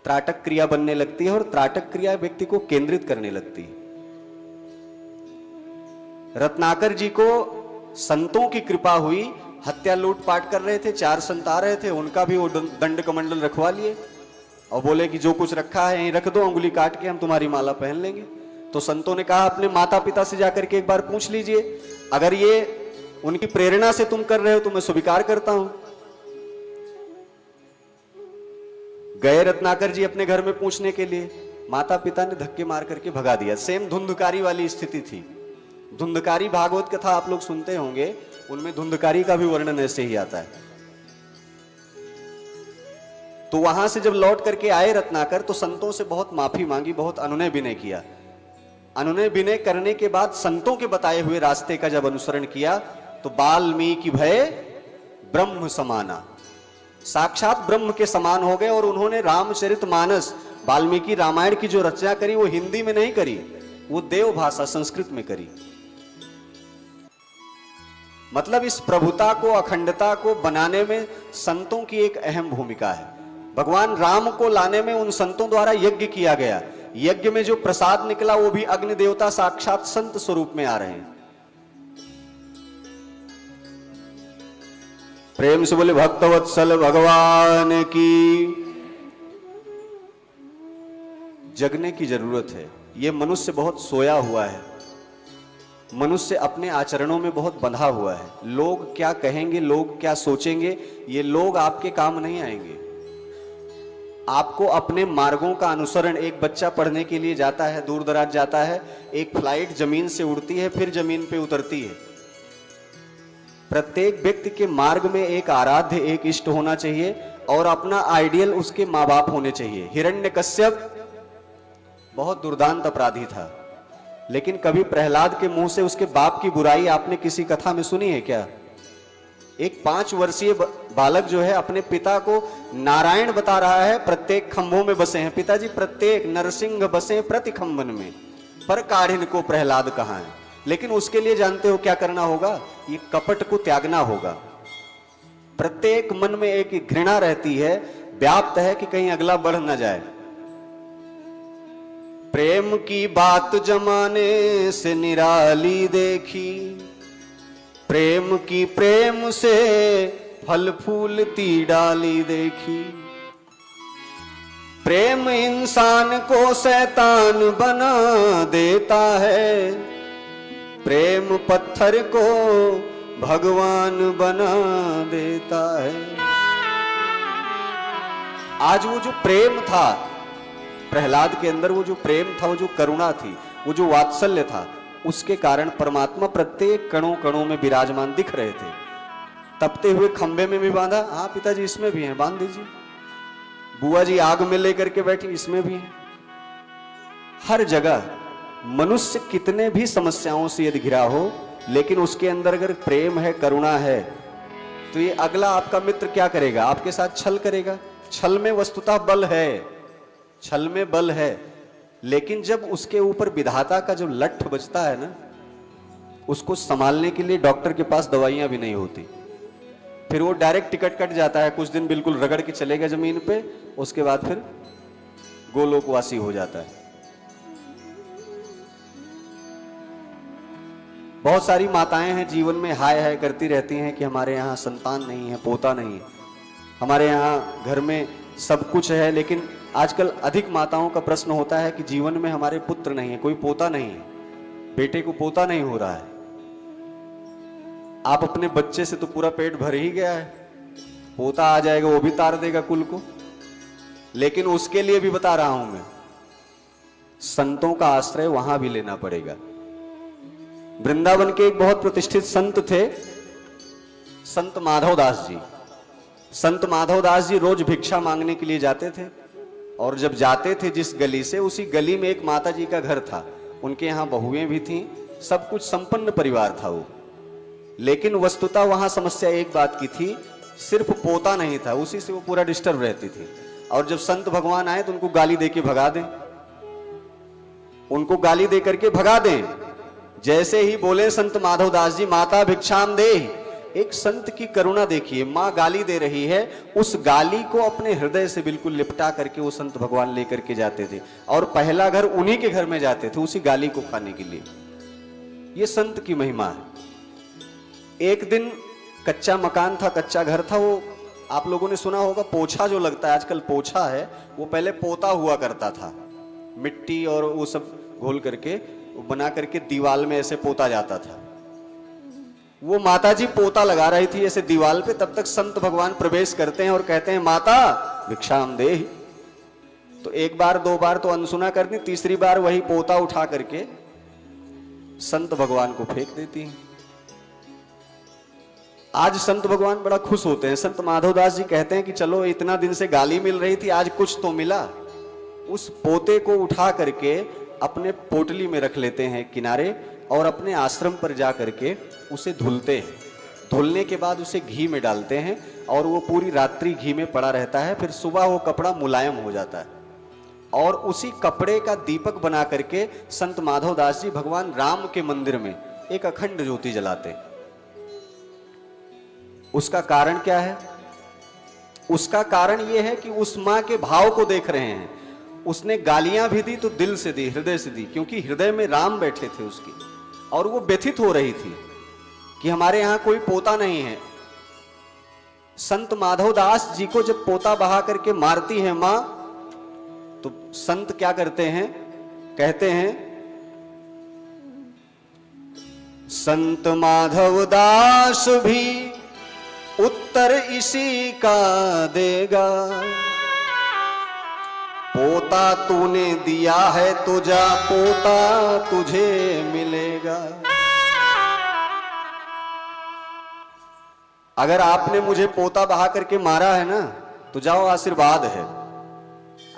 त्राटक क्रिया बनने लगती है और त्राटक क्रिया व्यक्ति को केंद्रित करने लगती है। रत्नाकर जी को संतों की कृपा हुई, हत्या लूटपाट कर रहे थे, 4 संत आ रहे थे, उनका भी वो दंड कमंडल रखवा लिए और बोले कि जो कुछ रखा है यहीं रख दो, अंगुली काट के हम तुम्हारी माला पहन लेंगे। तो संतों ने कहा अपने माता पिता से जाकर के एक बार पूछ लीजिए, अगर ये उनकी प्रेरणा से तुम कर रहे हो तो मैं स्वीकार करता हूं। गए रत्नाकर जी अपने घर में पूछने के लिए, माता पिता ने धक्के मार करके भगा दिया। सेम धुंधकारी वाली स्थिति थी। धुंधकारी भागवत कथा आप लोग सुनते होंगे, उनमें धुंधकारी का भी वर्णन ऐसे ही आता है। तो वहां से जब लौट करके आए रत्नाकर, तो संतों से बहुत माफी मांगी, बहुत अनुनय विनय किया। अनुनय विनय करने के बाद संतों के बताए हुए रास्ते का जब अनुसरण किया, तो वाल्मीकि भय ब्रह्म समाना, साक्षात ब्रह्म के समान हो गए। और उन्होंने रामचरितमानस, वाल्मीकि रामायण की जो रचना करी, वो हिंदी में नहीं करी, वो देव भाषा संस्कृत में करी। मतलब इस प्रभुता को, अखंडता को बनाने में संतों की एक अहम भूमिका है। भगवान राम को लाने में उन संतों द्वारा यज्ञ किया गया। यज्ञ में जो प्रसाद निकला वो भी अग्नि देवता साक्षात संत स्वरूप में आ रहे हैं। प्रेम से बोले भक्तवत्सल भगवान की। जगने की जरूरत है। ये मनुष्य बहुत सोया हुआ है, मनुष्य अपने आचरणों में बहुत बंधा हुआ है। लोग क्या कहेंगे, लोग क्या सोचेंगे, ये लोग आपके काम नहीं आएंगे। आपको अपने मार्गों का अनुसरण, एक बच्चा पढ़ने के लिए जाता है, दूर दराज जाता है, एक फ्लाइट जमीन से उड़ती है फिर जमीन पे उतरती है। प्रत्येक व्यक्ति के मार्ग में एक आराध्य, एक इष्ट होना चाहिए और अपना आइडियल उसके माँ बाप होने चाहिए। हिरण्यकश्यप बहुत दुर्दांत अपराधी था, लेकिन कभी प्रहलाद के मुंह से उसके बाप की बुराई आपने किसी कथा में सुनी है क्या? एक 5 वर्षीय बालक जो है अपने पिता को नारायण बता रहा है, प्रत्येक खंभों में बसे हैं पिताजी, प्रत्येक नरसिंह बसे प्रति खंभन में, पर काढ़िन को प्रहलाद कहाँ है। लेकिन उसके लिए जानते हो क्या करना होगा? ये कपट को त्यागना होगा। प्रत्येक मन में एक घृणा रहती है, व्याप्त है कि कहीं अगला बढ़ ना जाए। प्रेम की बात जमाने से निराली देखी, प्रेम की प्रेम से फल फूलती डाली देखी। प्रेम इंसान को शैतान बना देता है, प्रेम पत्थर को भगवान बना देता है। आज वो जो प्रेम था प्रहलाद के अंदर, वो जो प्रेम था, वो जो करुणा थी, वो जो वात्सल्य था, उसके कारण परमात्मा प्रत्येक कणों कणों में विराजमान दिख रहे थे। तपते हुए खंबे में भी बांधा, हाँ पिताजी इसमें भी है, बांध दीजिए। बुआ जी आग में लेकर के बैठी, इसमें भी है। हर जगह मनुष्य कितने भी समस्याओं से यदि घिरा हो, लेकिन उसके अंदर अगर प्रेम है, करुणा है, तो ये अगला आपका मित्र क्या करेगा? आपके साथ छल करेगा। छल में वस्तुतः बल है, छल में बल है, लेकिन जब उसके ऊपर विधाता का जो लठ बचता है ना, उसको संभालने के लिए डॉक्टर के पास दवाइयां भी नहीं होती। फिर वो डायरेक्ट टिकट कट जाता है, कुछ दिन बिल्कुल रगड़ के चलेगा जमीन पे, उसके बाद फिर गोलोकवासी हो जाता है। बहुत सारी माताएं हैं जीवन में हाय हाय करती रहती हैं कि हमारे यहाँ संतान नहीं है, पोता नहीं है, हमारे यहाँ घर में सब कुछ है, लेकिन आजकल अधिक माताओं का प्रश्न होता है कि जीवन में हमारे पुत्र नहीं है, कोई पोता नहीं है, बेटे को पोता नहीं हो रहा है। आप अपने बच्चे से तो पूरा पेट भर ही गया है, पोता आ जाएगा वो भी तार देगा कुल को। लेकिन उसके लिए भी बता रहा हूं मैं, संतों का आश्रय वहां भी लेना पड़ेगा। वृंदावन के एक बहुत प्रतिष्ठित संत थे, संत माधवदास जी। संत माधवदास जी रोज भिक्षा मांगने के लिए जाते थे, और जब जाते थे जिस गली से, उसी गली में एक माता जी का घर था। उनके यहाँ बहुएं भी थीं, सब कुछ संपन्न परिवार था वो। लेकिन वस्तुतः वहां समस्या एक बात की थी, सिर्फ पोता नहीं था, उसी से वो पूरा डिस्टर्ब रहती थी। और जब संत भगवान आए तो उनको गाली देके भगा दें, उनको गाली दे करके भगा दें। जैसे ही बोले संत माधवदास जी माता भिक्षाम दे, एक संत की करुणा देखिए, मां गाली दे रही है, उस गाली को अपने हृदय से बिल्कुल लिपटा करके वो संत भगवान लेकर के जाते थे, और पहला घर उन्हीं के घर में जाते थे उसी गाली को खाने के लिए। ये संत की महिमा है। एक दिन कच्चा मकान था, कच्चा घर था, वो आप लोगों ने सुना होगा पोछा जो लगता है आजकल, पोछा है, वो पहले पोता हुआ करता था, मिट्टी और वो सब घोल करके बना करके दीवाल में ऐसे पोता जाता था। वो माताजी पोता लगा रही थी ऐसे दीवाल पे, तब तक संत भगवान प्रवेश करते हैं और कहते हैं माता भिक्षाम दे। तो एक बार दो बार तो अनसुना करती, तीसरी बार वही पोता उठा करके संत भगवान को फेंक देती हैं। आज संत भगवान बड़ा खुश होते हैं। संत माधवदास जी कहते हैं कि चलो इतना दिन से गाली मिल रही थी, आज कुछ तो मिला। उस पोते को उठा करके अपने पोटली में रख लेते हैं किनारे, और अपने आश्रम पर जा करके उसे धुलते हैं। धुलने के बाद उसे घी में डालते हैं, और वो पूरी रात्रि घी में पड़ा रहता है। फिर सुबह वो कपड़ा मुलायम हो जाता है, और उसी कपड़े का दीपक बना करके संत माधवदास जी भगवान राम के मंदिर में एक अखंड ज्योति जलाते हैं। उसका कारण क्या है? उसका कारण यह है कि उस मां के भाव को देख रहे हैं। उसने गालियां भी दी तो दिल से दी, हृदय से दी, क्योंकि हृदय में राम बैठे थे उसकी, और वो व्यथित हो रही थी कि हमारे यहां कोई पोता नहीं है। संत माधवदास जी को जब पोता बहा करके मारती है मां, तो संत क्या करते हैं? कहते हैं संत माधवदास भी उत्तर इसी का देगा, पोता तूने दिया है तो जा, पोता तुझे मिलेगा। अगर आपने मुझे पोता बहा करके मारा है ना, तो जाओ, आशीर्वाद है,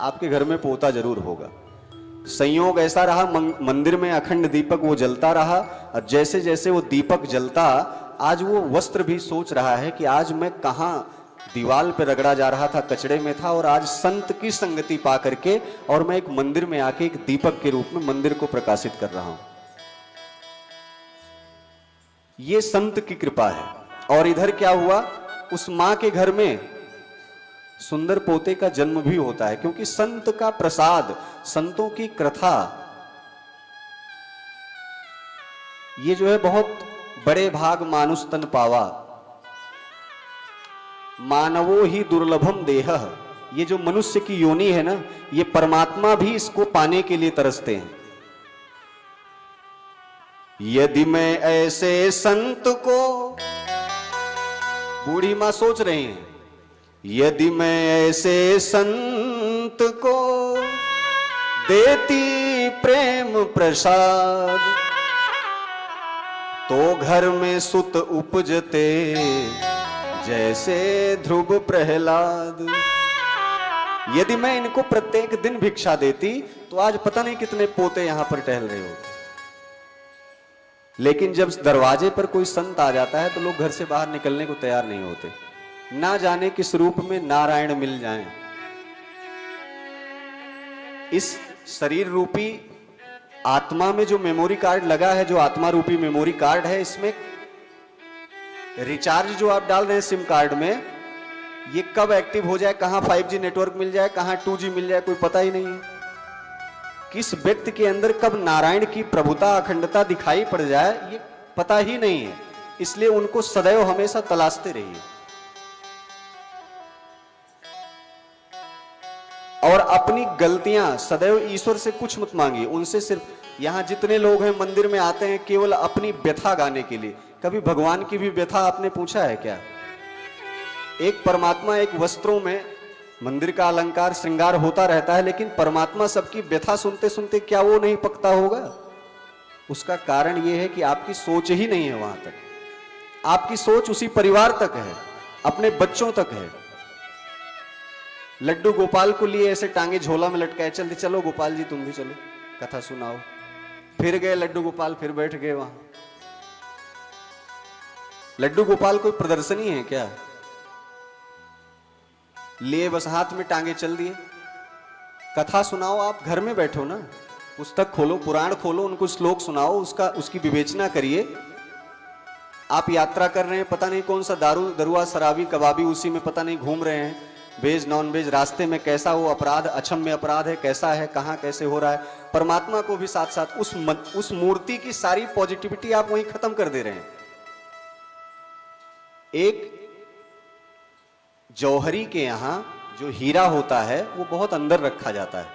आपके घर में पोता जरूर होगा। संयोग ऐसा रहा, मंदिर में अखंड दीपक वो जलता रहा, और जैसे जैसे वो दीपक जलता आज वो वस्त्र भी सोच रहा है कि आज मैं कहाँ दीवाल पे रगड़ा जा रहा था, कचड़े में था, और आज संत की संगति पा करके और मैं एक मंदिर में आके एक दीपक के रूप में मंदिर को प्रकाशित कर रहा हूं। ये संत की कृपा है। और इधर क्या हुआ, उस मां के घर में सुंदर पोते का जन्म भी होता है, क्योंकि संत का प्रसाद, संतों की कथा, ये जो है बहुत बड़े भाग मानुष तन पावा, मानवो ही दुर्लभम देह। ये जो मनुष्य की योनि है ना, ये परमात्मा भी इसको पाने के लिए तरसते हैं। यदि मैं ऐसे संत को, बूढ़ी मां सोच रही हैं, यदि मैं ऐसे संत को देती प्रेम प्रसाद, तो घर में सुत उपजते जैसे ध्रुव प्रहलाद। यदि मैं इनको प्रत्येक दिन भिक्षा देती तो आज पता नहीं कितने पोते यहां पर टहल रहे होते। लेकिन जब दरवाजे पर कोई संत आ जाता है तो लोग घर से बाहर निकलने को तैयार नहीं होते, ना जाने किस रूप में नारायण मिल जाएं। इस शरीर रूपी आत्मा में जो मेमोरी कार्ड लगा है, जो आत्मा रूपी मेमोरी कार्ड है, इसमें रिचार्ज जो आप डाल रहे हैं सिम कार्ड में, ये कब एक्टिव हो जाए, कहां 5G नेटवर्क मिल जाए, कहां 2G मिल जाए, कोई पता ही नहीं है। किस व्यक्ति के अंदर कब नारायण की प्रभुता, अखंडता दिखाई पड़ जाए, ये पता ही नहीं है। इसलिए उनको सदैव हमेशा तलाशते रहिए। और अपनी गलतियां सदैव ईश्वर से कुछ मत मांगिए, उनसे सिर्फ, यहां जितने लोग हैं मंदिर में आते हैं केवल अपनी व्यथा गाने के लिए, कभी भगवान की भी व्यथा आपने पूछा है क्या? एक परमात्मा, एक वस्त्रों में मंदिर का अलंकार श्रृंगार होता रहता है, लेकिन परमात्मा सबकी व्यथा सुनते सुनते क्या वो नहीं पकता होगा? उसका कारण यह है कि आपकी सोच ही नहीं है वहां तक। आपकी सोच उसी परिवार तक है, अपने बच्चों तक है। लड्डू गोपाल को लिए ऐसे टांगे झोला में लटकाए, चलते चलो गोपाल जी तुम भी चलो, कथा सुनाओ। फिर गए लड्डू गोपाल, फिर बैठ गए वहां। लड्डू गोपाल कोई प्रदर्शनी है क्या? लिए बस हाथ में टांगे चल दिए। कथा सुनाओ, आप घर में बैठो ना, पुस्तक खोलो, पुराण खोलो, उनको श्लोक सुनाओ, उसकी विवेचना करिए। आप यात्रा कर रहे हैं, पता नहीं कौन सा दारू दरुआ शराबी कबाबी उसी में पता नहीं घूम रहे हैं, वेज नॉन वेज, रास्ते में कैसा वो अपराध, अक्षम्य अपराध है, कैसा है, कहां कैसे हो रहा है। परमात्मा को भी साथ साथ उस मूर्ति की सारी पॉजिटिविटी आप वहीं खत्म कर दे रहे हैं। एक जौहरी के यहां जो हीरा होता है वो बहुत अंदर रखा जाता है।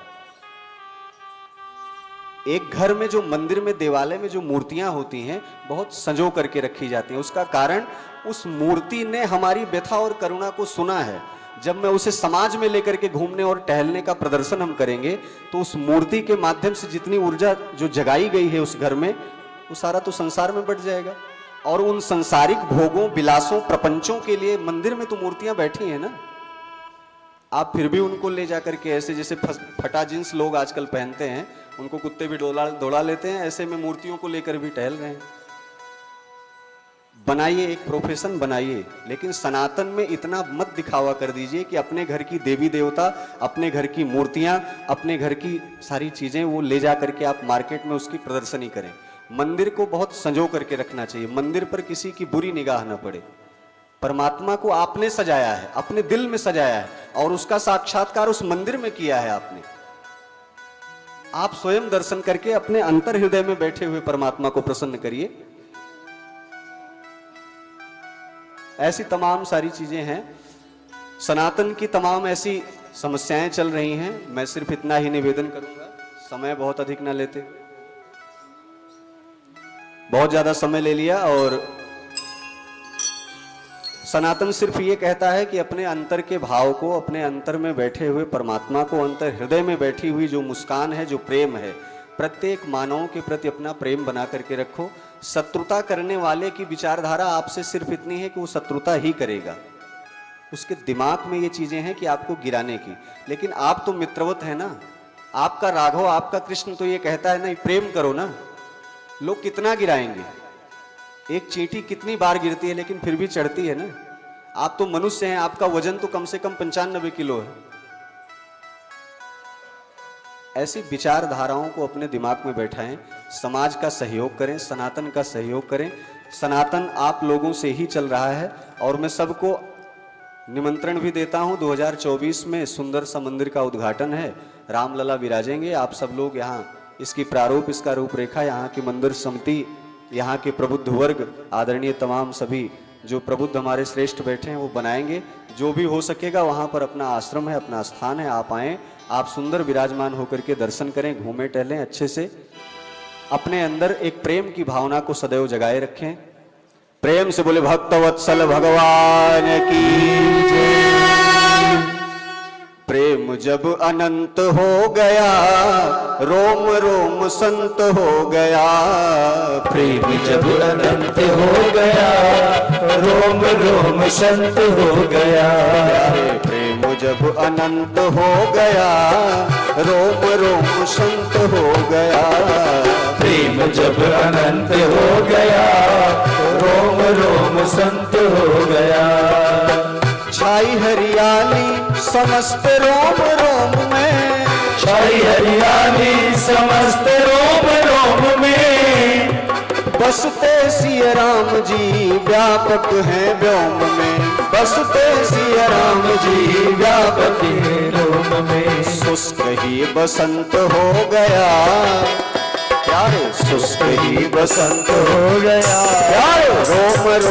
एक घर में जो मंदिर में, देवालय में जो मूर्तियां होती हैं बहुत संजो करके रखी जाती हैं। उसका कारण उस मूर्ति ने हमारी व्यथा और करुणा को सुना है। जब मैं उसे समाज में लेकर के घूमने और टहलने का प्रदर्शन हम करेंगे तो उस मूर्ति के माध्यम से जितनी ऊर्जा जो जगाई गई है उस घर में, वो सारा तो संसार में बढ़ जाएगा। और उन संसारिक भोगों, विलासों, प्रपंचों के लिए मंदिर में तो मूर्तियां बैठी हैं ना, आप फिर भी उनको ले जाकर के ऐसे, जैसे फटा जींस लोग आजकल पहनते हैं, उनको कुत्ते भी दौड़ा लेते हैं, ऐसे में मूर्तियों को लेकर भी टहल रहे हैं। बनाइए, एक प्रोफेशन बनाइए, लेकिन सनातन में इतना मत दिखावा कर दीजिए कि अपने घर की देवी देवता, अपने घर की मूर्तियां, अपने घर की सारी चीजें वो ले जा करके आप मार्केट में उसकी प्रदर्शनी करें। मंदिर को बहुत संजो करके रखना चाहिए, मंदिर पर किसी की बुरी निगाह न पड़े। परमात्मा को आपने सजाया है, अपने दिल में सजाया है, और उसका साक्षात्कार उस मंदिर में किया है आपने। आप स्वयं दर्शन करके अपने अंतर हृदय में बैठे हुए परमात्मा को प्रसन्न करिए। ऐसी तमाम सारी चीजें हैं, सनातन की तमाम ऐसी समस्याएं चल रही हैं। मैं सिर्फ इतना ही निवेदन करूंगा, समय बहुत अधिक ना लेते, बहुत ज्यादा समय ले लिया। और सनातन सिर्फ ये कहता है कि अपने अंतर के भाव को, अपने अंतर में बैठे हुए परमात्मा को, अंतर हृदय में बैठी हुई जो मुस्कान है, जो प्रेम है, प्रत्येक मानव के प्रति अपना प्रेम बना करके रखो। शत्रुता करने वाले की विचारधारा आपसे सिर्फ इतनी है कि वो शत्रुता ही करेगा, उसके दिमाग में ये चीजें हैं कि आपको गिराने की। लेकिन आप तो मित्रवत है ना, आपका राघव, आपका कृष्ण तो ये कहता है ना, प्रेम करो ना। लोग कितना गिराएंगे? एक चींटी कितनी बार गिरती है लेकिन फिर भी चढ़ती है ना। आप तो मनुष्य हैं, आपका वजन तो कम से कम 95 किलो है। ऐसी विचारधाराओं को अपने दिमाग में बैठाएं, समाज का सहयोग करें, सनातन का सहयोग करें। सनातन आप लोगों से ही चल रहा है और मैं सबको निमंत्रण भी देता हूं। 2024 में सुंदर सा मंदिर का उद्घाटन है, रामलला विराजेंगे। आप सब लोग यहाँ इसकी प्रारूप, इसका रूपरेखा, यहाँ की मंदिर समिति, यहाँ के प्रबुद्ध वर्ग, आदरणीय तमाम सभी जो प्रबुद्ध हमारे श्रेष्ठ बैठे हैं वो बनाएंगे। जो भी हो सकेगा वहाँ पर अपना आश्रम है, अपना स्थान है, आप आएँ, आप सुंदर विराजमान होकर के दर्शन करें, घूमें टहलें अच्छे से। अपने अंदर एक प्रेम की भावना को सदैव जगाए रखें। प्रेम से बोले भक्तवत्सल भगवान की जय। प्रेम जब अनंत हो गया, रोम रोम संत हो गया। प्रेम जब अनंत हो गया, रोम रोम संत हो गया। प्रेम जब अनंत हो गया, रोम रोम संत हो गया। प्रेम जब अनंत हो गया, रोम रोम संत हो गया। छाई हरियाली समस्त रोम रोम में, छाई हरियाली समस्त रोम रोम में। बसते सिया राम जी व्यापक हैं व्योम में। बसते सिया राम जी व्यापक है रोम में। शुष्क ही बसंत हो गया, प्यारे शुष्क ही बसंत हो गया। प्यारे रोम रोम